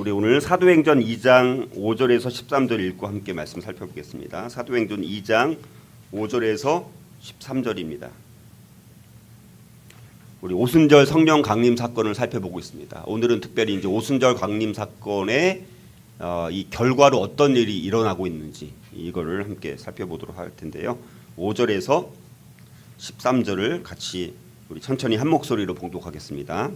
우리 오늘 사도행전 2장 5절에서 13절 읽고 함께 말씀 살펴보겠습니다. 사도행전 2장 5절에서 13절입니다. 우리 오순절 성령 강림 사건을 살펴보고 있습니다. 오늘은 특별히 이제 오순절 강림 사건의 이 결과로 어떤 일이 일어나고 있는지 이거를 함께 살펴보도록 할 텐데요. 5절에서 13절을 같이 우리 천천히 한 목소리로 봉독하겠습니다.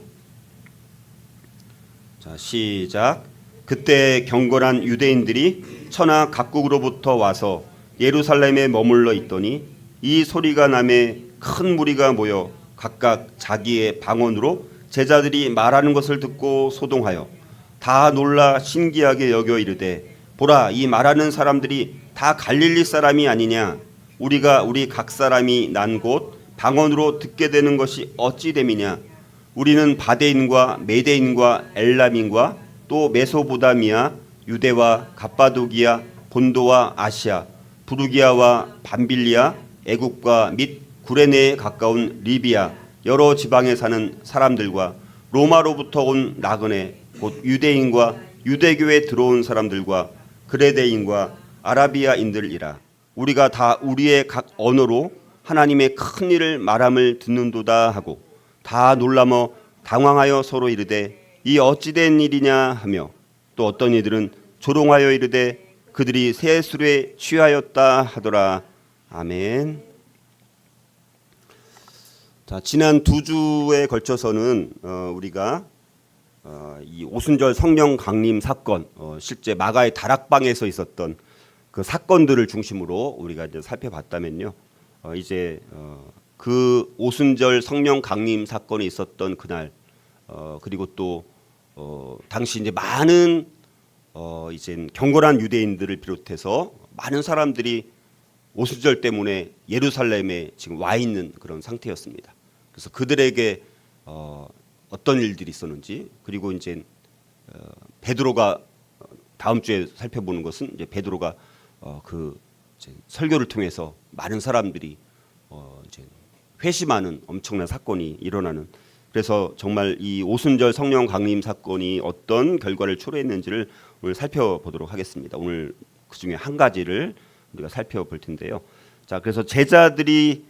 자, 시작. 그때 경건한 유대인들이 천하 각국으로부터 와서 예루살렘에 머물러 있더니 이 소리가 나매 큰 무리가 모여 각각 자기의 방언으로 제자들이 말하는 것을 듣고 소동하여 다 놀라 신기하게 여겨 이르되, 보라, 이 말하는 사람들이 다 갈릴리 사람이 아니냐? 우리가 우리 각 사람이 난 곳 방언으로 듣게 되는 것이 어찌 됨이냐? 우리는 바데인과 메데인과 엘람인과 또 메소보다미아, 유대와 갑바도기아, 본도와 아시아, 부르기아와 밤빌리아, 애국과 및 구레네에 가까운 리비아 여러 지방에 사는 사람들과 로마로부터 온 나그네 곧 유대인과 유대교에 들어온 사람들과 그레데인과 아라비아인들이라. 우리가 다 우리의 각 언어로 하나님의 큰 일을 말함을 듣는도다 하고 다 놀라며 당황하여 서로 이르되, 이 어찌된 일이냐 하며, 또 어떤 이들은 조롱하여 이르되 그들이 새 술에 취하였다 하더라. 아멘. 자, 지난 두 주에 걸쳐서는 우리가 이 오순절 성령 강림 사건, 실제 마가의 다락방에서 있었던 그 사건들을 중심으로 우리가 이제 살펴봤다면요. 이제 그 오순절 성령 강림 사건이 있었던 그날, 그리고 또 당시 이제 많은 이제 경건한 유대인들을 비롯해서 많은 사람들이 오순절 때문에 예루살렘에 지금 와 있는 그런 상태였습니다. 그래서 그들에게 어떤 일들이 있었는지, 그리고 이제 베드로가 다음 주에 살펴보는 것은 이제 베드로가 그 이제 설교를 통해서 많은 사람들이 이제 회심하는 엄청난 사건이 일어나는, 그래서 정말 이 오순절 성령 강림 사건이 어떤 결과를 초래했는지를 오늘 살펴보도록 하겠습니다. 오늘 그 중에 한 가지를 우리가 살펴볼 텐데요. 자, 그래서 제자들이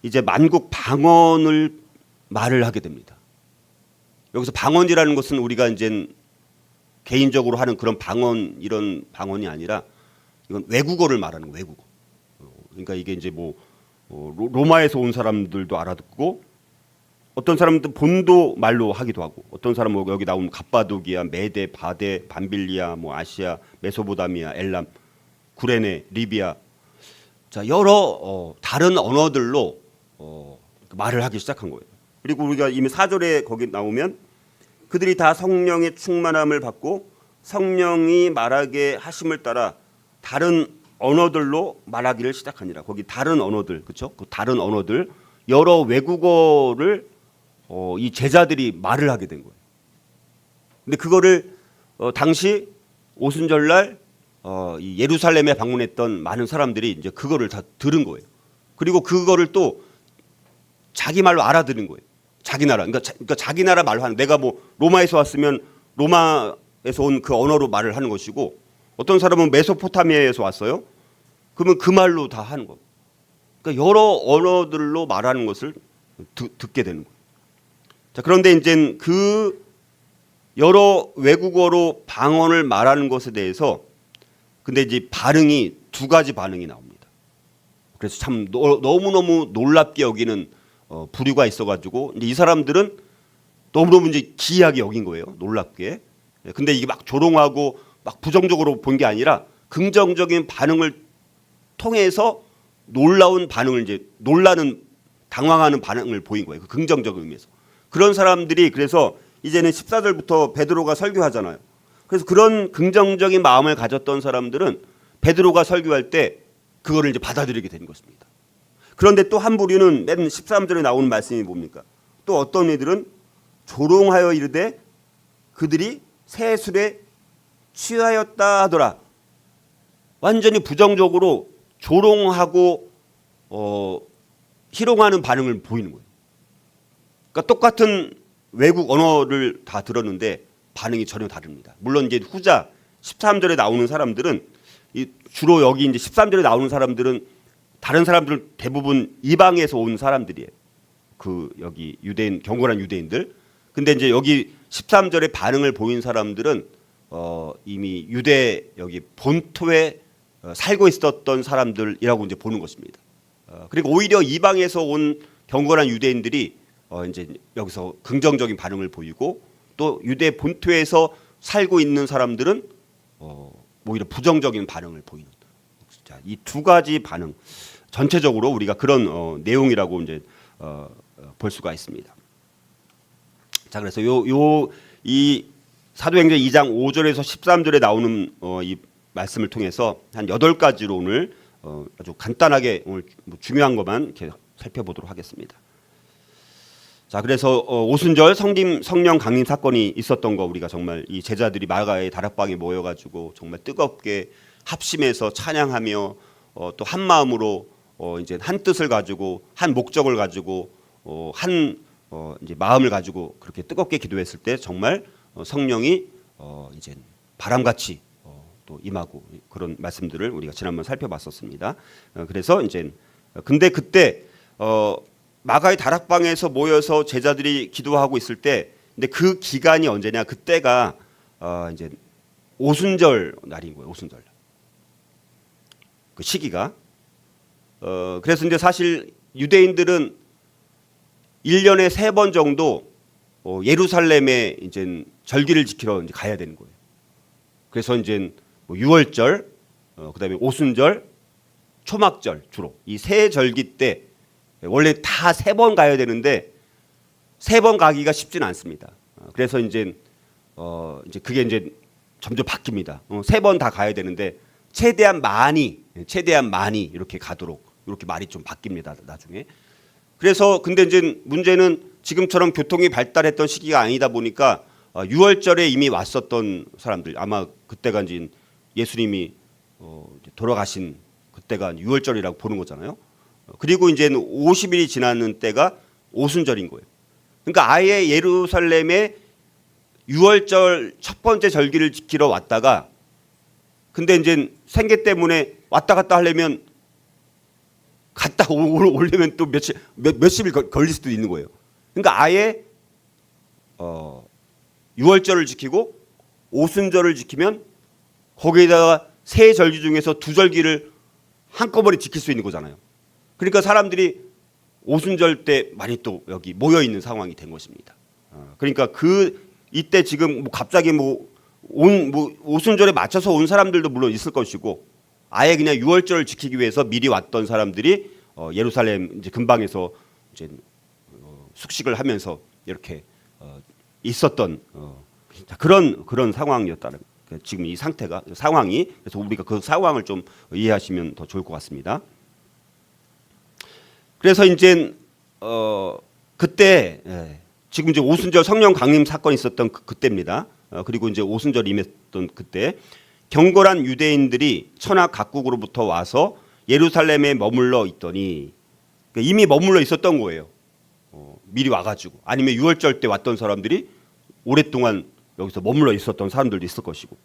이제 만국 방언을 말을 하게 됩니다. 여기서 방언이라는 것은 우리가 이제 개인적으로 하는 그런 방언, 이런 방언이 아니라 이건 외국어를 말하는 거예요. 외국어. 그러니까 이게 이제 뭐 로마에서 온 사람들도 알아듣고, 어떤 사람들은 본도 말로 하기도 하고, 어떤 사람은 여기 나오는 갑바도기아, 메데, 바데, 밤빌리아, 뭐 아시아, 메소보다미아, 엘람, 구레네, 리비아, 자, 여러 다른 언어들로 말을 하기 시작한 거예요. 그리고 우리가 이미 4절에 거기 나오면 그들이 다 성령의 충만함을 받고 성령이 말하게 하심을 따라 다른 언어들로 말하기를 시작하니라. 거기 다른 언어들, 그렇죠? 그 다른 언어들, 여러 외국어를 이 제자들이 말을 하게 된 거예요. 근데 그거를 당시 오순절날 이 예루살렘에 방문했던 많은 사람들이 이제 그거를 다 들은 거예요. 그리고 그거를 또 자기 말로 알아들은 거예요. 자기 나라, 그러니까 자기 나라 말로 하는, 내가 뭐 로마에서 왔으면 로마에서 온 그 언어로 말을 하는 것이고, 어떤 사람은 메소포타미아에서 왔어요. 그러면 그 말로 다 하는 거. 그러니까 여러 언어들로 말하는 것을 듣게 되는 거예요. 자, 그런데 이제 그 여러 외국어로 방언을 말하는 것에 대해서 근데 이제 반응이 두 가지 반응이 나옵니다. 그래서 참 너무너무 놀랍게 여기는 부류가 있어가지고, 이 사람들은 너무너무 이제 기이하게 여긴 거예요. 놀랍게. 근데 이게 막 조롱하고 막 부정적으로 본 게 아니라 긍정적인 반응을 통해서 놀라운 반응을, 이제 놀라는, 당황하는 반응을 보인 거예요. 그 긍정적인 의미에서. 그런 사람들이, 그래서 이제는 14절부터 베드로가 설교하잖아요. 그래서 그런 긍정적인 마음을 가졌던 사람들은 베드로가 설교할 때 그거를 이제 받아들이게 된 것입니다. 그런데 또 한 부류는 맨 13절에 나오는 말씀이 뭡니까? 또 어떤 이들은 조롱하여 이르되 그들이 새 술에 취하였다 하더라. 완전히 부정적으로 조롱하고 희롱하는 반응을 보이는 거예요. 그러니까 똑같은 외국 언어를 다 들었는데 반응이 전혀 다릅니다. 물론 이제 후자 13절에 나오는 사람들은 주로 여기 이제 13절에 나오는 사람들은 다른 사람들은 대부분 이방에서 온 사람들이에요. 그 여기 유대인 경건한 유대인들. 근데 이제 여기 13절에 반응을 보인 사람들은 이미 유대 여기 본토에 살고 있었던 사람들이라고 이제 보는 것입니다. 그리고 오히려 이방에서 온 경건한 유대인들이 이제 여기서 긍정적인 반응을 보이고 또 유대 본토에서 살고 있는 사람들은 오히려 부정적인 반응을 보이는. 이 두 가지 반응 전체적으로 우리가 그런 내용이라고 이제 볼 수가 있습니다. 자, 그래서 이 사도행전 2장 5절에서 13절에 나오는 이 말씀을 통해서 한 8가지로 오늘 아주 간단하게 오늘 중요한 것만 이렇게 살펴보도록 하겠습니다. 자, 그래서 오순절 성령 강림 사건이 있었던 거 우리가 정말 이 제자들이 마가의 다락방에 모여가지고 정말 뜨겁게 합심해서 찬양하며 또 한 마음으로 이제 한 뜻을 가지고 한 목적을 가지고 이제 마음을 가지고 그렇게 뜨겁게 기도했을 때 정말 성령이 이제 바람같이 또 임하고 그런 말씀들을 우리가 지난번 살펴봤었습니다. 그래서 이제 근데 그때 마가의 다락방에서 모여서 제자들이 기도하고 있을 때 근데 그 기간이 언제냐? 그때가 이제 오순절 날인 거예요. 오순절 그 시기가 그래서 이제 사실 유대인들은 1년에 3번 정도 예루살렘에 이제 절기를 지키러 이제 가야 되는 거예요. 그래서 이제 뭐 유월절, 그다음에 오순절, 초막절 주로 이 세 절기 때 원래 다 3번 가야 되는데 3번 가기가 쉽지는 않습니다. 그래서 이제 그게 이제 점점 바뀝니다. 3번 다 가야 되는데 최대한 많이 이렇게 가도록 이렇게 말이 좀 바뀝니다. 나중에. 그래서 근데 이제 문제는 지금처럼 교통이 발달했던 시기가 아니다 보니까 6월절에 이미 왔었던 사람들 아마 그때가 이제 예수님이 돌아가신 그때가 6월절이라고 보는 거잖아요. 그리고 이제 50일이 지나는 때가 오순절인 거예요. 그러니까 아예 예루살렘에 6월절 첫 번째 절기를 지키러 왔다가 근데 이제 생계 때문에 왔다 갔다 하려면 갔다 오려면 또 몇십일 걸릴 수도 있는 거예요. 그러니까 아예 6월절을 지키고 오순절을 지키면 거기에다가 세 절기 중에서 2절기를 한꺼번에 지킬 수 있는 거잖아요. 그러니까 사람들이 오순절 때 많이 또 여기 모여 있는 상황이 된 것입니다. 그러니까 이때 지금 갑자기 오순절에 맞춰서 온 사람들도 물론 있을 것이고 아예 그냥 6월절을 지키기 위해서 미리 왔던 사람들이 예루살렘 이제 근방에서 이제 숙식을 하면서 이렇게 있었던 그런 상황이었다는 지금 이 상황이 그래서 우리가 그 상황을 좀 이해하시면 더 좋을 것 같습니다. 그래서 이제 그때 지금 이제 오순절 성령 강림 사건이 있었던 그때입니다. 그리고 이제 오순절 임했던 그때 경건한 유대인들이 천하 각국으로부터 와서 예루살렘에 머물러 있더니 그러니까 이미 머물러 있었던 거예요. 미리 와가지고 아니면 6월절 때 왔던 사람들이 오랫동안 여기서 머물러 있었던 사람들도 있을 것이고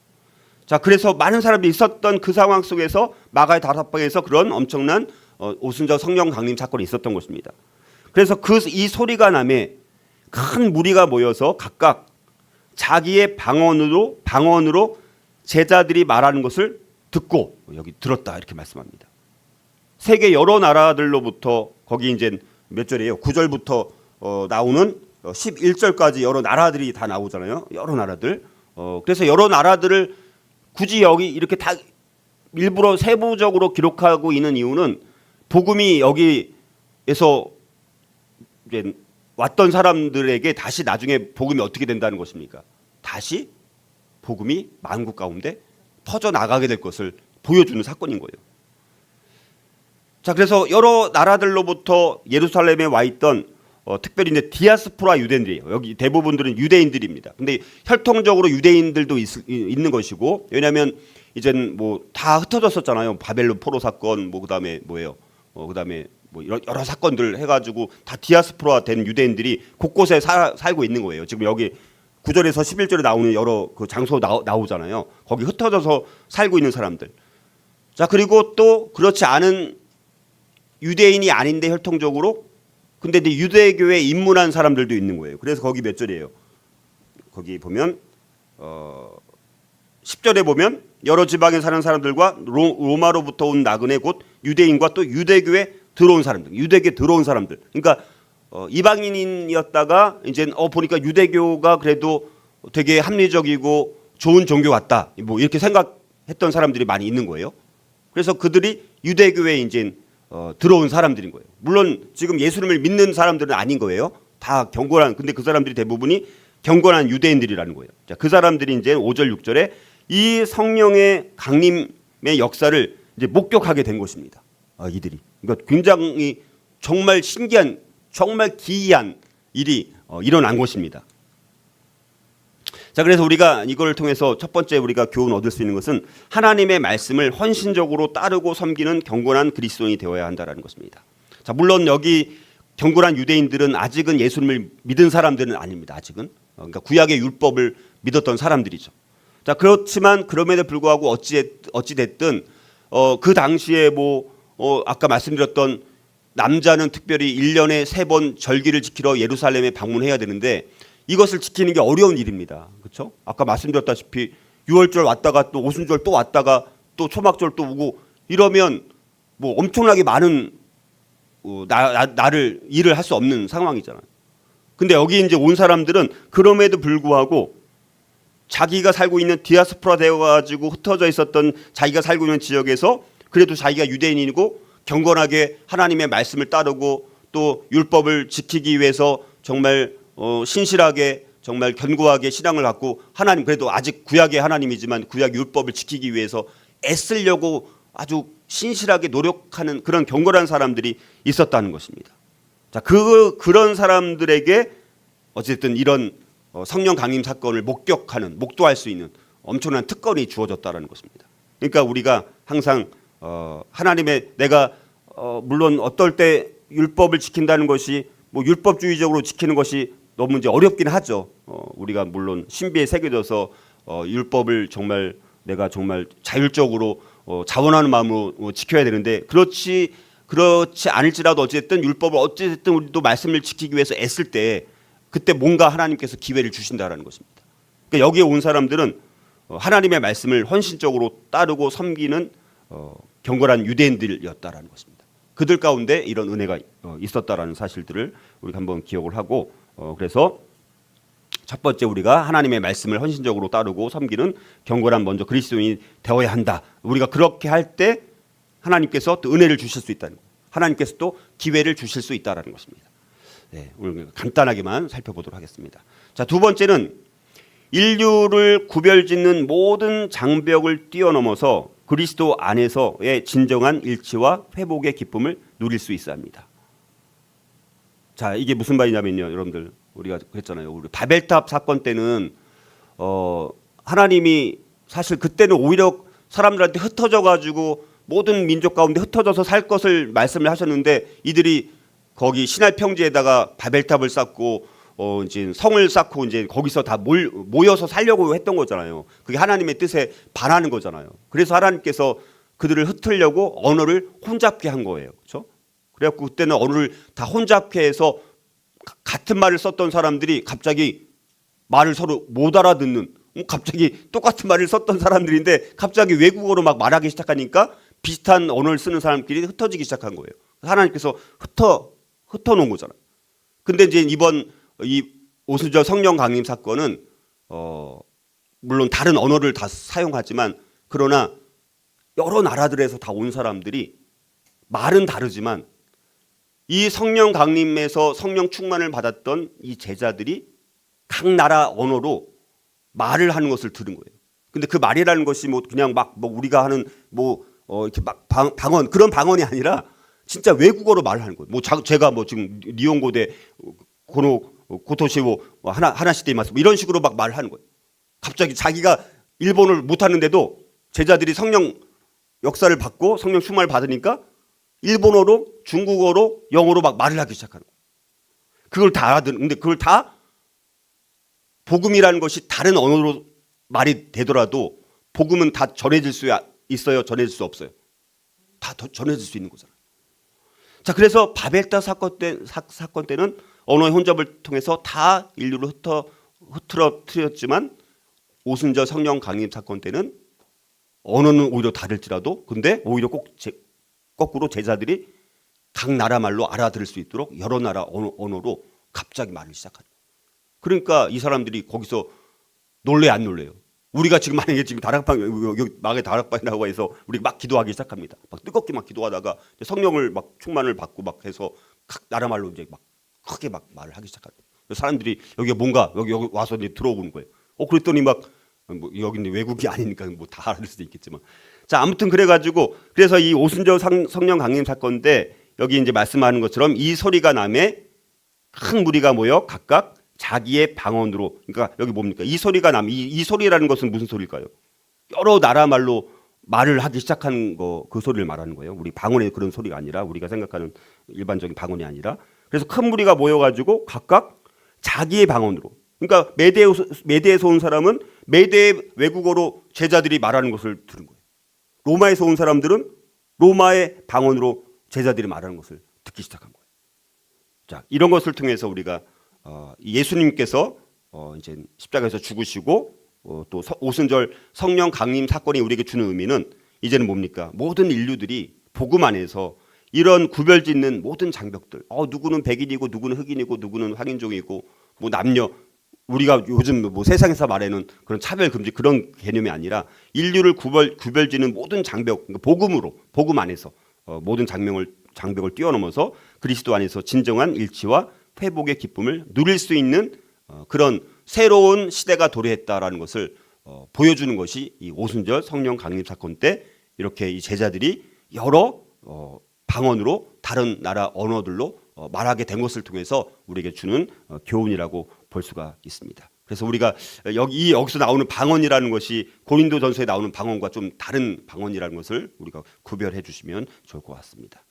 자 그래서 많은 사람들이 있었던 그 상황 속에서 마가의 다락방에서 그런 엄청난 오순절 성령 강림 사건이 있었던 것입니다. 그래서 이 소리가 나매 큰 무리가 모여서 각각 자기의 방언으로 제자들이 말하는 것을 듣고 여기 들었다 이렇게 말씀합니다. 세계 여러 나라들로부터 거기 이제 몇 절이에요? 9절부터 나오는 11절까지 여러 나라들이 다 나오잖아요. 여러 나라들. 그래서 여러 나라들을 굳이 여기 이렇게 다 일부러 세부적으로 기록하고 있는 이유는 복음이 여기에서 이제 왔던 사람들에게 다시 나중에 복음이 어떻게 된다는 것입니까? 다시 복음이 만국 가운데 퍼져 나가게 될 것을 보여주는 사건인 거예요. 자, 그래서 여러 나라들로부터 예루살렘에 와 있던 특별히 이제 디아스포라 유대인들이에요. 여기 대부분들은 유대인들입니다. 근데 혈통적으로 유대인들도 있는 것이고 왜냐하면 이젠 뭐 다 흩어졌었잖아요. 바벨론 포로 사건, 뭐 그다음에 뭐예요? 그다음에 뭐 여러 사건들 해가지고 다 디아스포라 된 유대인들이 곳곳에 살고 있는 거예요. 지금 여기 9절에서 11절에 나오는 여러 그 장소 나오잖아요. 거기 흩어져서 살고 있는 사람들. 자, 그리고 또 그렇지 않은 유대인이 아닌데 혈통적으로 근데 이제 유대교에 입문한 사람들도 있는 거예요. 그래서 거기 몇 절이에요? 거기 보면 10절에 보면 여러 지방에 사는 사람들과 로마로부터 온 나그네 곧 유대인과 또 유대교에 들어온 사람들, 유대교에 들어온 사람들. 그러니까 이방인이었다가 이제 보니까 유대교가 그래도 되게 합리적이고 좋은 종교 같다. 뭐 이렇게 생각했던 사람들이 많이 있는 거예요. 그래서 그들이 유대교에 이제 들어온 사람들인 거예요. 물론 지금 예수님을 믿는 사람들은 아닌 거예요. 다 경건한, 근데 그 사람들이 대부분이 경건한 유대인들이라는 거예요. 자, 그 사람들이 이제 5절 6절에 이 성령의 강림의 역사를 이제 목격하게 된 것입니다. 이들이. 그러니까 굉장히 정말 신기한, 정말 기이한 일이 일어난 것입니다. 자, 그래서 우리가 이걸 통해서 첫 번째 우리가 교훈 얻을 수 있는 것은 하나님의 말씀을 헌신적으로 따르고 섬기는 경건한 그리스도인이 되어야 한다는 것입니다. 자, 물론 여기 경건한 유대인들은 아직은 예수님을 믿은 사람들은 아닙니다. 아직은. 그러니까 구약의 율법을 믿었던 사람들이죠. 자, 그렇지만 그럼에도 불구하고 어찌 됐든 그 당시에 아까 말씀드렸던 남자는 특별히 1년에 3번 절기를 지키러 예루살렘에 방문해야 되는데 이것을 지키는 게 어려운 일입니다. 그렇죠? 아까 말씀드렸다시피 6월절 왔다가 또 오순절 또 왔다가 또 초막절 또 오고 이러면 뭐 엄청나게 많은 나를 일을 할 수 없는 상황이잖아요. 근데 여기 이제 온 사람들은 그럼에도 불구하고 자기가 살고 있는 디아스포라 되어가지고 흩어져 있었던 자기가 살고 있는 지역에서 그래도 자기가 유대인이고 경건하게 하나님의 말씀을 따르고 또 율법을 지키기 위해서 정말 신실하게 정말 견고하게 신앙을 갖고 하나님 그래도 아직 구약의 하나님이지만 구약 율법을 지키기 위해서 애쓰려고 아주 신실하게 노력하는 그런 경건한 사람들이 있었다는 것입니다. 자, 그런 사람들에게 어쨌든 이런 성령 강림 사건을 목도할 수 있는 엄청난 특권이 주어졌다는 것입니다. 그러니까 우리가 항상 하나님의 내가 물론 어떨 때 율법을 지킨다는 것이 뭐 율법주의적으로 지키는 것이 너무 이제 어렵긴 하죠. 우리가 물론 신비에 새겨져서 율법을 정말 내가 정말 자율적으로 자원하는 마음으로 지켜야 되는데 그렇지 않을지라도 어쨌든 율법을 어쨌든 우리도 말씀을 지키기 위해서 애쓸 때 그때 뭔가 하나님께서 기회를 주신다라는 것입니다. 그러니까 여기에 온 사람들은 하나님의 말씀을 헌신적으로 따르고 섬기는 경건한 유대인들이었다라는 것입니다. 그들 가운데 이런 은혜가 있었다라는 사실들을 우리가 한번 기억을 하고 그래서 첫 번째 우리가 하나님의 말씀을 헌신적으로 따르고 섬기는 경건한 먼저 그리스도인이 되어야 한다. 우리가 그렇게 할 때 하나님께서 또 은혜를 주실 수 있다는 것. 하나님께서 또 기회를 주실 수 있다는 것입니다. 네, 오늘 간단하게만 살펴보도록 하겠습니다. 자, 두 번째는 인류를 구별짓는 모든 장벽을 뛰어넘어서 그리스도 안에서의 진정한 일치와 회복의 기쁨을 누릴 수 있어야 합니다. 자, 이게 무슨 말이냐면요, 여러분들 우리가 그랬잖아요. 우리 바벨탑 사건 때는 하나님이 사실 그때는 오히려 사람들한테 흩어져 가지고 모든 민족 가운데 흩어져서 살 것을 말씀을 하셨는데 이들이 거기 시날 평지에다가 바벨탑을 쌓고 이제 성을 쌓고 이제 거기서 다 모여서 살려고 했던 거잖아요. 그게 하나님의 뜻에 반하는 거잖아요. 그래서 하나님께서 그들을 흩으려고 언어를 혼잡케 한 거예요. 그렇죠? 그래갖고 그때는 언어를 다 혼잡케 해서 같은 말을 썼던 사람들이 갑자기 말을 서로 못 알아듣는 갑자기 똑같은 말을 썼던 사람들인데 갑자기 외국어로 막 말하기 시작하니까 비슷한 언어를 쓰는 사람끼리 흩어지기 시작한 거예요. 하나님께서 흩어 놓은 거잖아요. 근데 이제 이번 이 오순절 성령 강림 사건은 물론 다른 언어를 다 사용하지만 그러나 여러 나라들에서 다 온 사람들이 말은 다르지만 이 성령 강림에서 성령 충만을 받았던 이 제자들이 각 나라 언어로 말을 하는 것을 들은 거예요. 근데 그 말이라는 것이 뭐 그냥 막 우리가 하는 이렇게 막 방언 그런 방언이 아니라 진짜 외국어로 말을 하는 거예요. 제가 지금 니온고대 고토시오 하나시대 마스 이런 식으로 막 말을 하는 거예요. 갑자기 자기가 일본어를 못 하는데도 제자들이 성령 역사를 받고 성령 충만을 받으니까 일본어로 중국어로 영어로 막 말을 하기 시작하는 거예요. 그걸 다 알아듣는 근데 그걸 다 복음이라는 것이 다른 언어로 말이 되더라도 복음은 다 전해질 수 있어요? 전해질 수 없어요? 다 전해질 수 있는 거잖아요. 자, 그래서 바벨탑 사건 때는 언어의 혼잡을 통해서 다 인류를 흐트러뜨렸지만 오순절 성령 강림 사건 때는 언어는 오히려 다를지라도 근데 오히려 거꾸로 제자들이 각 나라 말로 알아들을 수 있도록 여러 나라 언어로 갑자기 말을 시작하는 거예요. 그러니까 이 사람들이 거기서 놀래 안 놀래요? 우리가 지금 만약에 지금 다락방 여기 마가의 다락방이라고 해서 우리 막 기도하기 시작합니다. 막 뜨겁게 막 기도하다가 성령을 막 충만을 받고 막 해서 각 나라 말로 이제 막 크게 막 말을 하기 시작하죠. 사람들이 여기가 뭔가 여기 와서 이제 들어오는 거예요. 그랬더니 막 뭐 여기는 외국이 아니니까 뭐 다 알을 수도 있겠지만 자 아무튼 그래서 이 오순절 성령 강림 사건인데 여기 이제 말씀하는 것처럼 이 소리가 남에 큰 무리가 모여 각각 자기의 방언으로 그러니까 여기 뭡니까 이 소리가 남 이 소리라는 것은 무슨 소리일까요? 여러 나라 말로 말을 하기 시작한 거 그 소리를 말하는 거예요. 우리 방언의 그런 소리가 아니라 우리가 생각하는 일반적인 방언이 아니라 그래서 큰 무리가 모여가지고 각각 자기의 방언으로 그러니까 메대에서 온 사람은 메대 외국어로 제자들이 말하는 것을 들은 거예요. 로마에서 온 사람들은 로마의 방언으로 제자들이 말하는 것을 듣기 시작한 거예요. 자, 이런 것을 통해서 우리가 예수님께서 이제 십자가에서 죽으시고 또 오순절 성령 강림 사건이 우리에게 주는 의미는 이제는 뭡니까? 모든 인류들이 복음 안에서 이런 구별짓는 모든 장벽들, 누구는 백인이고 누구는 흑인이고 누구는 황인종이고 뭐 남녀 우리가 요즘 뭐 세상에서 말하는 그런 차별 금지 그런 개념이 아니라 인류를 구별짓는 모든 장벽, 그러니까 복음 안에서 모든 장벽을 뛰어넘어서 그리스도 안에서 진정한 일치와 회복의 기쁨을 누릴 수 있는 그런 새로운 시대가 도래했다라는 것을 보여주는 것이 이 오순절 성령 강림 사건 때 이렇게 이 제자들이 여러 방언으로 다른 나라 언어들로 말하게 된 것을 통해서 우리에게 주는 교훈이라고 볼 수가 있습니다. 그래서 우리가 여기서 나오는 방언이라는 것이 고린도전서에 나오는 방언과 좀 다른 방언이라는 것을 우리가 구별해 주시면 좋을 것 같습니다.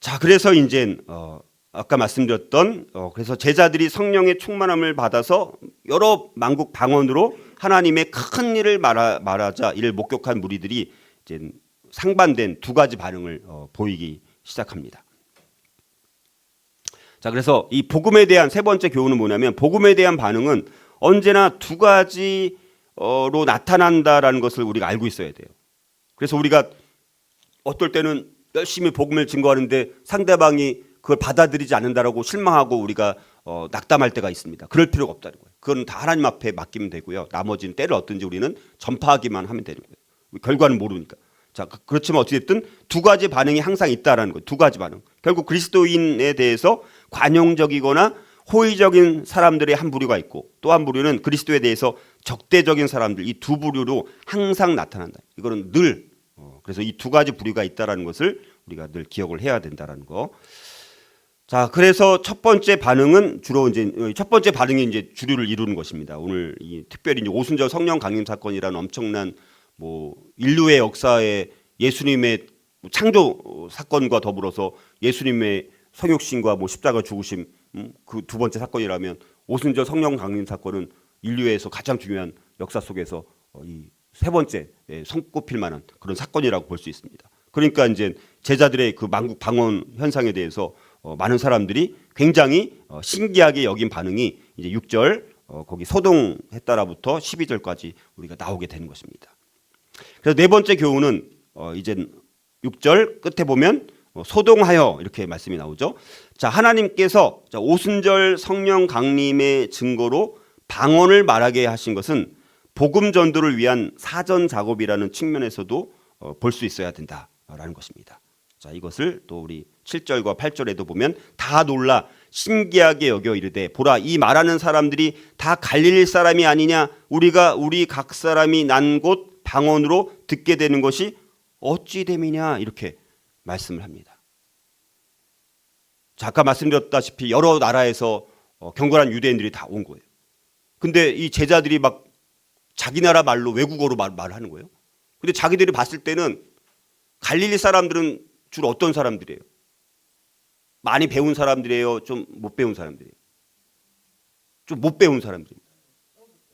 자, 그래서 이제 아까 말씀드렸던 그래서 제자들이 성령의 충만함을 받아서 여러 만국 방언으로 하나님의 큰 일을 말하자 이를 목격한 무리들이 이제 상반된 두 가지 반응을 보이기 시작합니다. 자, 그래서 이 복음에 대한 세 번째 교훈은 뭐냐면 복음에 대한 반응은 언제나 두 가지로 나타난다라는 것을 우리가 알고 있어야 돼요. 그래서 우리가 어떨 때는 열심히 복음을 증거하는데 상대방이 그걸 받아들이지 않는다라고 실망하고 우리가 낙담할 때가 있습니다. 그럴 필요가 없다는 거예요. 그건 다 하나님 앞에 맡기면 되고요. 나머지는 때를 얻든지 우리는 전파하기만 하면 되는 거예요. 결과는 모르니까. 자, 그렇지만 어찌됐든 두 가지 반응이 항상 있다라는 거예요. 두 가지 반응. 결국 그리스도인에 대해서 관용적이거나 호의적인 사람들의 한 부류가 있고 또 한 부류는 그리스도에 대해서 적대적인 사람들 이 두 부류로 항상 나타난다. 이거는 늘 그래서 이 두 가지 부류가 있다라는 것을 우리가 늘 기억을 해야 된다라는 거. 자, 그래서 첫 번째 반응은 주로 이제 첫 번째 반응이 이제 주류를 이루는 것입니다. 오늘 특별히 이제 오순절 성령 강림 사건이라는 엄청난 뭐 인류의 역사에 예수님의 창조 사건과 더불어서 예수님의 성육신과 뭐 십자가 죽으심 그 두 번째 사건이라면 오순절 성령 강림 사건은 인류에서 가장 중요한 역사 속에서 이 세 번째 손꼽힐 만한 그런 사건이라고 볼 수 있습니다. 그러니까 이제 제자들의 그 만국 방언 현상에 대해서 많은 굉장히 신기하게 여긴 반응이 이제 6절 거기 소동했다라부터 12절까지 우리가 나오게 되는 것입니다. 그래서 네 번째 교훈은 이제 6절 끝에 보면 소동하여 이렇게 말씀이 나오죠. 자, 하나님께서 오순절 성령 강림의 증거로 방언을 말하게 하신 것은 복음 전도를 위한 사전 작업이라는 측면에서도 볼 수 있어야 된다라는 것입니다. 자, 이것을 또 우리 7절과 8절에도 보면 다 놀라 신기하게 여겨 이르되 보라 이 말하는 사람들이 다 갈릴리 사람이 아니냐 우리 각 사람이 난 곳 방언으로 듣게 되는 것이 어찌 됨이냐 이렇게 말씀을 합니다. 자, 아까 말씀드렸다시피 여러 나라에서 경건한 유대인들이 다 온 거예요. 근데 이 제자들이 막 자기 나라 말로 외국어로 말하는 거예요. 근데 자기들이 봤을 때는 갈릴리 사람들은 주로 어떤 사람들이에요? 많이 배운 사람들이에요? 좀 못 배운 사람들이에요? 좀 못 배운 사람들입니다.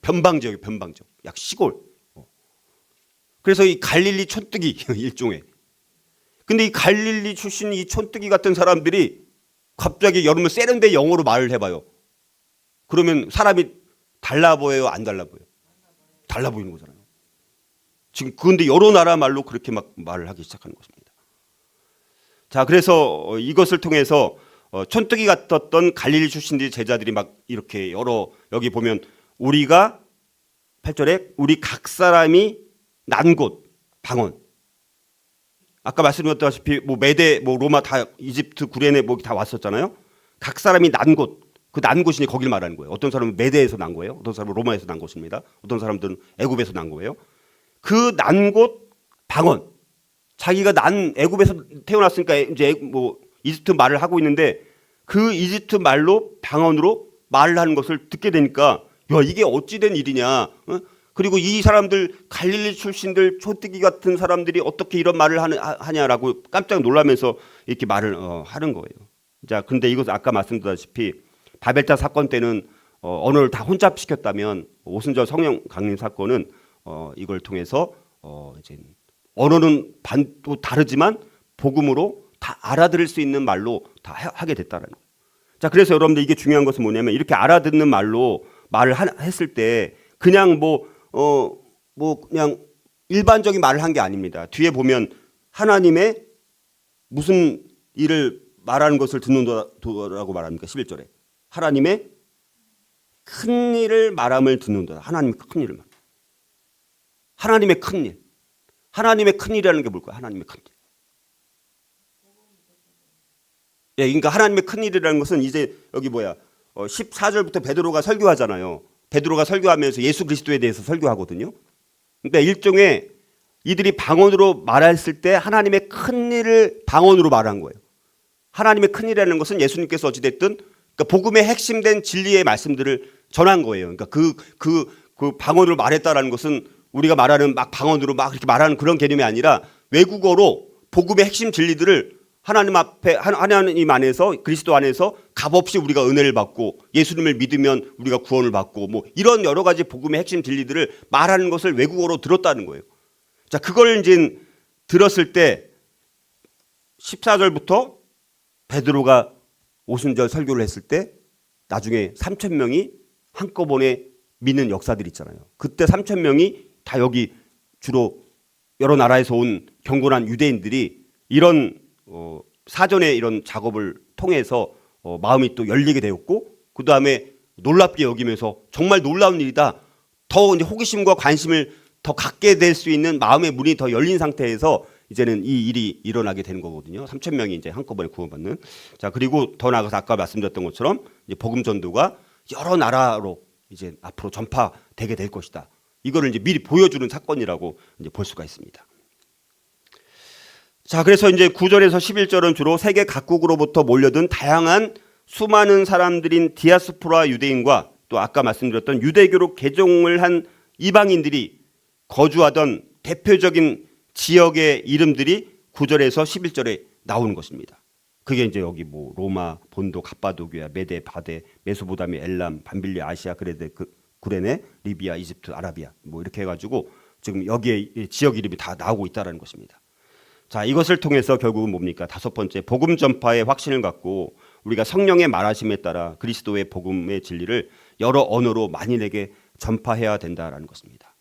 변방지역이에요. 변방지역. 약 시골. 그래서 이 갈릴리 촌뜨기 일종의. 근데 이 갈릴리 출신 이 촌뜨기 같은 사람들이 갑자기 여러분 세련된 영어로 말을 해봐요. 그러면 사람이 달라 보여요? 안 달라 보여요? 달라 보이는 거잖아요. 지금 그런데 여러 나라 말로 그렇게 막 말을 하기 시작하는 것입니다. 자, 그래서 이것을 통해서 촌뜨기 같았던 갈릴리 출신들의 제자들이 막 이렇게 여러 여기 보면 우리가 8절에 우리 각 사람이 난 곳 방언. 아까 말씀드렸다시피 뭐 메데 뭐 로마 다 이집트 구레네 뭐 다 왔었잖아요. 각 사람이 난 곳. 그 난 곳이니 거길 말하는 거예요. 어떤 사람은 메데에서 난 거예요. 어떤 사람은 로마에서 난 곳입니다. 어떤 사람들은 애굽에서 난 거예요. 그 난 곳 방언. 자기가 난 애굽에서 태어났으니까 이제 뭐 이집트 말을 하고 있는데 그 이집트 말로 방언으로 말을 하는 것을 듣게 되니까 야 이게 어찌된 일이냐. 그리고 이 사람들 갈릴리 출신들 촌뜨기 같은 사람들이 어떻게 이런 말을 하냐라고 깜짝 놀라면서 이렇게 말을 하는 거예요. 자, 근데 이것은 아까 말씀드렸다시피 바벨탑 사건 때는 언어를 다 혼잡시켰다면 오순절 성령 강림 사건은 이걸 통해서 이제 언어는 또 다르지만 복음으로 다 알아들을 수 있는 말로 다 하게 됐다는 거예요. 자, 그래서 여러분들 이게 중요한 것은 뭐냐면 이렇게 알아듣는 말로 말을 했을 때 그냥 뭐 그냥 일반적인 말을 한 게 아닙니다. 뒤에 보면 하나님의 무슨 일을 말하는 것을 듣는다라고 말합니까? 11절에. 하나님의 큰 일을 말함을 듣는다. 하나님의 큰 일을 말. 하나님의 큰 일. 하나님의 큰 일이라는 게 뭘까요? 하나님의 큰 일. 예, 그러니까 하나님의 큰 일이라는 것은 이제 여기 14절부터 베드로가 설교하잖아요. 베드로가 설교하면서 예수 그리스도에 대해서 설교하거든요. 그러니까 일종의 이들이 방언으로 말했을 때 하나님의 큰 일을 방언으로 말한 거예요. 하나님의 큰 일이라는 것은 예수님께서 어찌됐든 그러니까 복음의 핵심된 진리의 말씀들을 전한 거예요. 그러니까 그 방언으로 말했다라는 것은 우리가 말하는 막 방언으로 막 이렇게 말하는 그런 개념이 아니라 외국어로 복음의 핵심 진리들을 하나님 앞에 하나님 안에서 그리스도 안에서 값없이 우리가 은혜를 받고 예수님을 믿으면 우리가 구원을 받고 뭐 이런 여러 가지 복음의 핵심 진리들을 말하는 것을 외국어로 들었다는 거예요. 자, 그걸 이제 들었을 때 14절부터 베드로가 오순절 설교를 했을 때 나중에 3,000명이 한꺼번에 믿는 역사들이 있잖아요. 그때 3,000명이 다 여기 주로 여러 나라에서 온 경건한 유대인들이 이런 사전에 이런 작업을 통해서 마음이 또 열리게 되었고 그 다음에 놀랍게 여기면서 정말 놀라운 일이다. 더 이제 호기심과 관심을 더 갖게 될 수 있는 마음의 문이 더 열린 상태에서 이제는 이 일이 일어나게 되는 거거든요. 3,000명이 이제 한꺼번에 구원받는. 자, 그리고 더 나아가서 아까 말씀드렸던 것처럼 이제 복음 전도가 여러 나라로 이제 앞으로 전파되게 될 것이다. 이거를 이제 미리 보여주는 사건이라고 이제 볼 수가 있습니다. 자, 그래서 이제 9절에서 11절은 주로 세계 각국으로부터 몰려든 다양한 수많은 사람들인 디아스포라 유대인과 또 아까 말씀드렸던 유대교로 개종을 한 이방인들이 거주하던 대표적인 지역의 이름들이 9절에서 11절에 나오는 것입니다. 그게 이제 여기 뭐 로마, 본도, 갑바도기아, 메데, 바데, 메소포타미아, 엘람, 밤빌리아, 아시아, 구레네, 리비아, 이집트, 아라비아 뭐 이렇게 해가지고 지금 여기에 지역 이름이 다 나오고 있다는 것입니다. 자, 이것을 통해서 결국은 뭡니까? 다섯 번째, 복음 전파의 확신을 갖고 우리가 성령의 말하심에 따라 그리스도의 복음의 진리를 여러 언어로 만인에게 전파해야 된다라는 것입니다.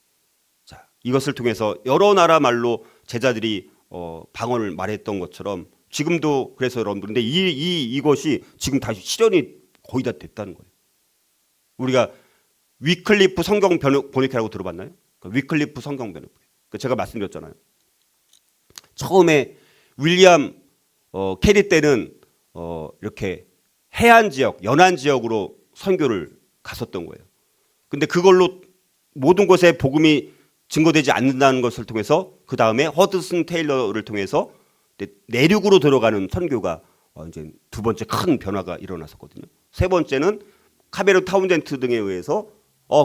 자, 이것을 통해서 여러 나라 말로 제자들이 방언을 말했던 것처럼 지금도 그래서 여러분들 근데 이것이 지금 다시 실현이 거의 다 됐다는 거예요. 우리가 위클리프 성경 번역회라고 들어봤나요? 위클리프 성경 번역회. 제가 말씀드렸잖아요. 처음에 윌리엄 캐리 때는 이렇게 해안 지역, 연안 지역으로 선교를 갔었던 거예요. 근데 그걸로 모든 곳에 복음이 증거되지 않는다는 것을 통해서 그 다음에 허드슨 테일러를 통해서 내륙으로 들어가는 선교가 이제 두 번째 큰 변화가 일어났었거든요. 세 번째는 카메론 타운젠트 등에 의해서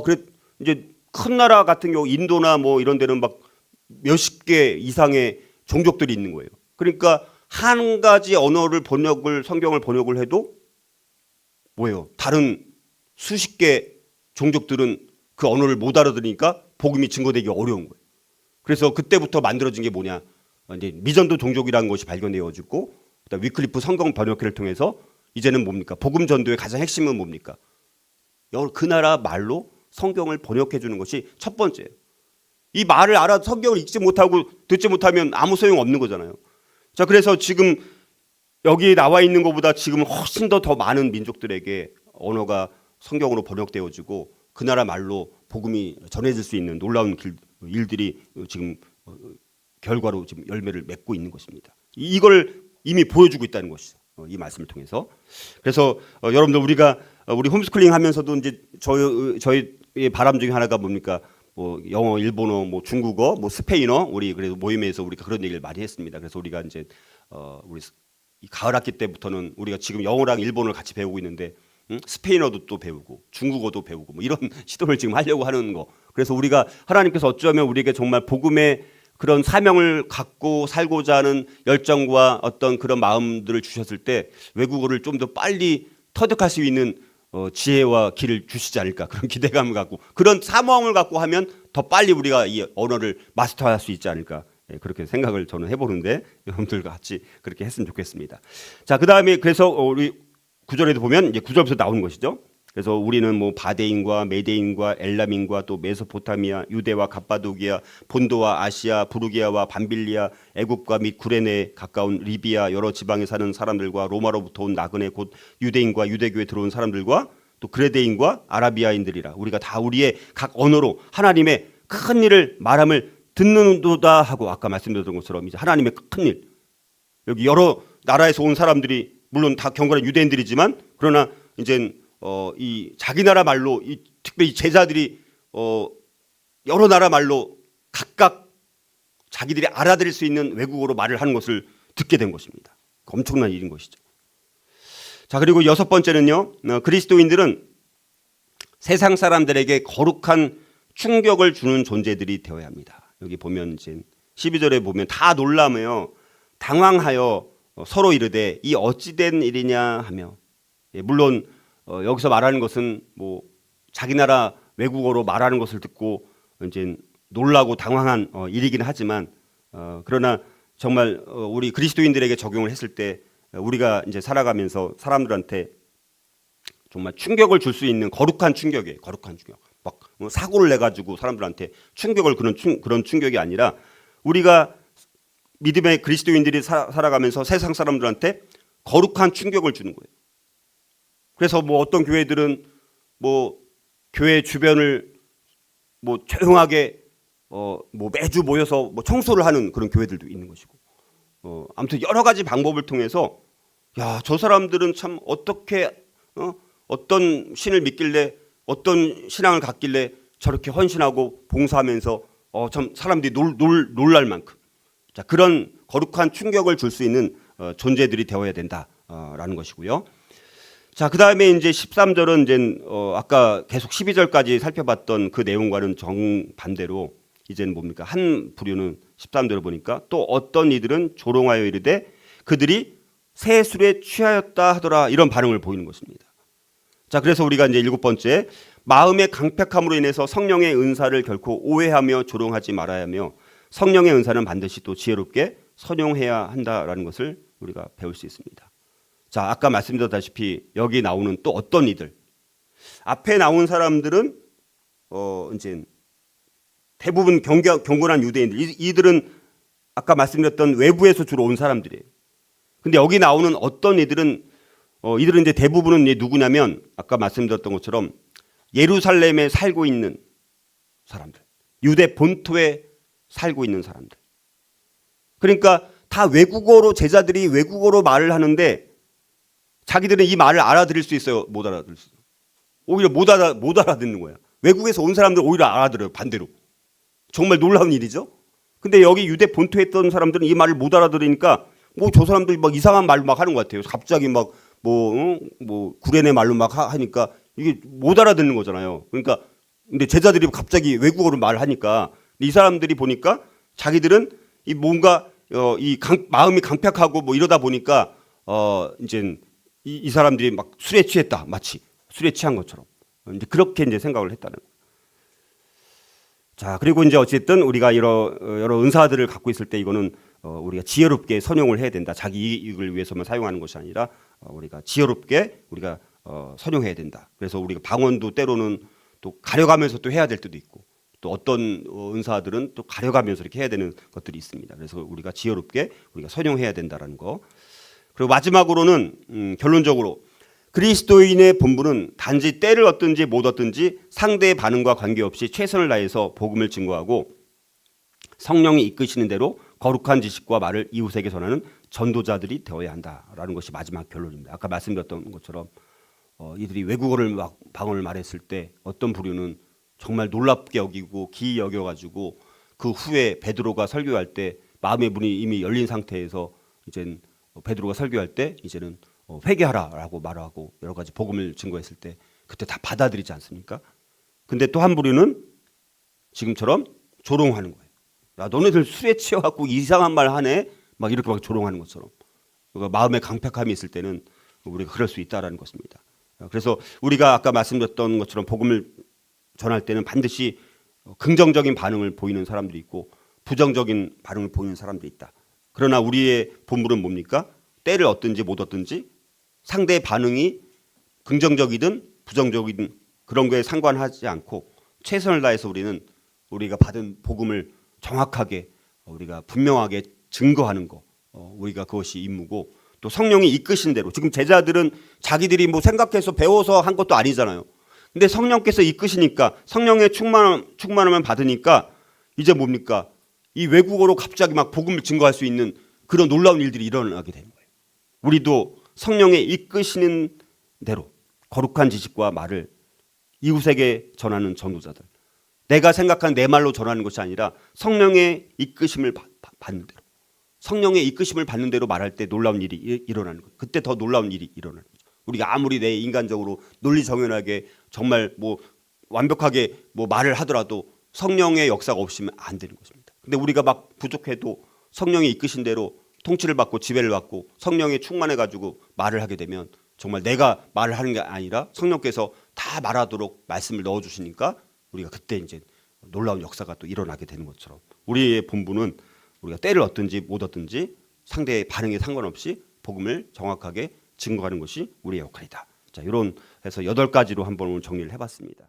그래 이제 큰 나라 같은 경우 인도나 뭐 이런 데는 막 몇십 개 이상의 종족들이 있는 거예요. 그러니까 한 가지 언어를 성경을 번역을 해도 뭐예요? 다른 수십 개 종족들은 그 언어를 못 알아들으니까 복음이 증거되기 어려운 거예요. 그래서 그때부터 만들어진 게 뭐냐? 이제 미전도 종족이라는 것이 발견되어지고, 그다음 위클리프 성경 번역회를 통해서 이제는 뭡니까? 복음 전도의 가장 핵심은 뭡니까? 그 나라 말로 성경을 번역해 주는 것이 첫 번째예요. 이 말을 알아 성경을 읽지 못하고 듣지 못하면 아무 소용 없는 거잖아요. 자, 그래서 지금 여기 나와 있는 것보다 지금 훨씬 더 많은 민족들에게 언어가 성경으로 번역되어지고 그 나라 말로 복음이 전해질 수 있는 놀라운 일들이 지금 결과로 지금 열매를 맺고 있는 것입니다. 이걸 이미 보여주고 있다는 것이죠. 이 말씀을 통해서. 그래서 여러분들 우리 홈스쿨링 하면서도 이제 저희의 바람 중에 하나가 뭡니까? 뭐 영어, 일본어, 뭐 중국어, 뭐 스페인어, 우리 그래도 모임에서 우리가 그런 얘기를 많이 했습니다. 그래서 우리가 이제 우리 이 가을 학기 때부터는 우리가 지금 영어랑 일본어를 같이 배우고 있는데 스페인어도 또 배우고 중국어도 배우고 뭐 이런 시도를 지금 하려고 하는 거. 그래서 우리가 하나님께서 어쩌면 우리에게 정말 복음의 그런 사명을 갖고 살고자 하는 열정과 어떤 그런 마음들을 주셨을 때 외국어를 좀 더 빨리 터득할 수 있는 지혜와 길을 주시지 않을까, 그런 기대감을 갖고 그런 사모함을 갖고 하면 더 빨리 우리가 이 언어를 마스터할 수 있지 않을까, 그렇게 생각을 저는 해보는데 여러분들과 같이 그렇게 했으면 좋겠습니다. 자, 그 다음에 그래서 우리 9절에도 보면 이제 9절부터 나오는 것이죠. 그래서 우리는 뭐 바데인과 메데인과 엘람인과 또 메소포타미아, 유대와 갑바도기아, 본도와 아시아, 부르기아와 밤빌리아, 애굽과 및 구레네에 가까운 리비아 여러 지방에 사는 사람들과 로마로부터 온 나그네 곧 유대인과 유대교에 들어온 사람들과 또 그레데인과 아라비아인들이라 우리가 다 우리의 각 언어로 하나님의 큰 일을 말함을 듣는도다 하고, 아까 말씀드렸던 것처럼 이제 하나님의 큰 일, 여기 여러 나라에서 온 사람들이 물론 다 경건한 유대인들이지만 그러나 이제 이 자기 나라 말로 특별히 제자들이 여러 나라 말로 각각 자기들이 알아들을 수 있는 외국어로 말을 하는 것을 듣게 된 것입니다. 엄청난 일인 것이죠. 자, 그리고 여섯 번째는요, 그리스도인들은 세상 사람들에게 거룩한 충격을 주는 존재들이 되어야 합니다. 여기 보면 이제 12절에 보면 다 놀라며 당황하여 서로 이르되 이 어찌된 일이냐 하며, 물론 여기서 말하는 것은 뭐 자기 나라 외국어로 말하는 것을 듣고 이제 놀라고 당황한 일이긴 하지만 그러나 정말 우리 그리스도인들에게 적용을 했을 때 우리가 이제 살아가면서 사람들한테 정말 충격을 줄 수 있는 거룩한 충격이에요. 거룩한 충격. 막 사고를 내 가지고 사람들한테 충격을 그런 충격이 아니라 우리가 믿음의 그리스도인들이 살아가면서 세상 사람들한테 거룩한 충격을 주는 거예요. 그래서 뭐 어떤 교회들은 뭐 교회 주변을 뭐 조용하게 뭐 매주 모여서 뭐 청소를 하는 그런 교회들도 있는 것이고, 아무튼 여러 가지 방법을 통해서 야, 저 사람들은 참 어떻게 어떤 신을 믿길래 어떤 신앙을 갖길래 저렇게 헌신하고 봉사하면서 참 사람들이 놀랄 만큼, 자, 그런 거룩한 충격을 줄 수 있는 존재들이 되어야 된다라는 것이고요. 자, 그 다음에 이제 13절은 이제 아까 계속 12절까지 살펴봤던 그 내용과는 정반대로 이제는 뭡니까? 한 부류는 13절을 보니까 또 어떤 이들은 조롱하여 이르되 그들이 새 술에 취하였다 하더라, 이런 반응을 보이는 것입니다. 자, 그래서 우리가 이제 일곱 번째, 마음의 강팍함으로 인해서 성령의 은사를 결코 오해하며 조롱하지 말아야 하며 성령의 은사는 반드시 또 지혜롭게 선용해야 한다라는 것을 우리가 배울 수 있습니다. 자, 아까 말씀드렸다시피 여기 나오는 또 어떤 이들, 앞에 나온 사람들은 이제 대부분 경건한 유대인들, 이들은 아까 말씀드렸던 외부에서 주로 온 사람들이에요. 근데 여기 나오는 어떤 이들은 이제 대부분은 누구냐면 아까 말씀드렸던 것처럼 예루살렘에 살고 있는 사람들, 유대 본토에 살고 있는 사람들. 그러니까 다 외국어로, 제자들이 외국어로 말을 하는데 자기들은 이 말을 알아들을 수 있어요? 못 알아들을 수 있어요? 오히려 못 알아듣는 거야. 외국에서 온 사람들 오히려 알아들어요, 반대로. 정말 놀라운 일이죠. 근데 여기 유대 본토에 있던 사람들은 이 말을 못 알아들으니까 뭐 저 사람들이 막 이상한 말로 막 하는 것 같아요. 갑자기 막 뭐 구레네 말로 막 하니까 이게 못 알아듣는 거잖아요. 그러니까 근데 제자들이 갑자기 외국어로 말하니까 이 사람들이 보니까 자기들은 이 뭔가 마음이 강팍하고 뭐 이러다 보니까 이제 이 사람들이 막 술에 취했다, 마치 술에 취한 것처럼 이제 그렇게 이제 생각을 했다는 거예요. 자, 그리고 이제 어쨌든 우리가 여러 은사들을 갖고 있을 때 이거는 우리가 지혜롭게 선용을 해야 된다. 자기 이익을 위해서만 사용하는 것이 아니라 우리가 지혜롭게 우리가 선용해야 된다. 그래서 우리가 방언도 때로는 또 가려가면서 또 해야 될 때도 있고, 또 어떤 은사들은 또 가려가면서 이렇게 해야 되는 것들이 있습니다. 그래서 우리가 지혜롭게 우리가 선용해야 된다라는 거. 그리고 마지막으로는 결론적으로 그리스도인의 본분은 단지 때를 얻든지 못 얻든지 상대의 반응과 관계없이 최선을 다해서 복음을 증거하고 성령이 이끄시는 대로 거룩한 지식과 말을 이웃에게 전하는 전도자들이 되어야 한다라는 것이 마지막 결론입니다. 아까 말씀드렸던 것처럼 이들이 외국어를 막 방언을 말했을 때 어떤 부류는 정말 놀랍게 여기고 기이 여겨가지고 그 후에 베드로가 설교할 때 마음의 문이 이미 열린 상태에서 이제 베드로가 설교할 때 이제는 회개하라라고 말하고 여러 가지 복음을 증거했을 때 그때 다 받아들이지 않습니까? 근데 또 한 부류는 지금처럼 조롱하는 거예요. 야, 너네들 술에 취해갖고 이상한 말 하네? 막 이렇게 막 조롱하는 것처럼. 그러니까 마음의 강팍함이 있을 때는 우리가 그럴 수 있다라는 것입니다. 그래서 우리가 아까 말씀드렸던 것처럼 복음을 전할 때는 반드시 긍정적인 반응을 보이는 사람들이 있고 부정적인 반응을 보이는 사람들이 있다. 그러나 우리의 본분은 뭡니까? 때를 얻든지 못 얻든지 상대의 반응이 긍정적이든 부정적이든 그런 거에 상관하지 않고 최선을 다해서 우리가 받은 복음을 정확하게 우리가 분명하게 증거하는 거, 우리가 그것이 임무고, 또 성령이 이끄신 대로 지금 제자들은 자기들이 뭐 생각해서 배워서 한 것도 아니잖아요. 근데 성령께서 이끄시니까 성령의 충만함을 받으니까 이제 뭡니까? 이 외국어로 갑자기 막 복음을 증거할 수 있는 그런 놀라운 일들이 일어나게 되는 거예요. 우리도 성령의 이끄시는 대로 거룩한 지식과 말을 이웃에게 전하는 전도자들. 내가 생각한 내 말로 전하는 것이 아니라 성령의 이끄심을 받는 대로, 성령의 이끄심을 받는 대로 말할 때 놀라운 일이 일어나는 거예요. 그때 더 놀라운 일이 일어나는 거죠. 우리가 아무리 내 인간적으로 논리정연하게 정말 뭐 완벽하게 뭐 말을 하더라도 성령의 역사가 없으면 안 되는 것입니다. 근데 우리가 막 부족해도 성령이 이끄신 대로 통치를 받고 지배를 받고 성령에 충만해 가지고 말을 하게 되면 정말 내가 말을 하는 게 아니라 성령께서 다 말하도록 말씀을 넣어 주시니까 우리가 그때 이제 놀라운 역사가 또 일어나게 되는 것처럼 우리의 본분은 우리가 때를 얻든지 못 얻든지 상대의 반응에 상관없이 복음을 정확하게 증거하는 것이 우리의 역할이다. 자, 이런 해서 8가지로 한번 오늘 정리를 해봤습니다.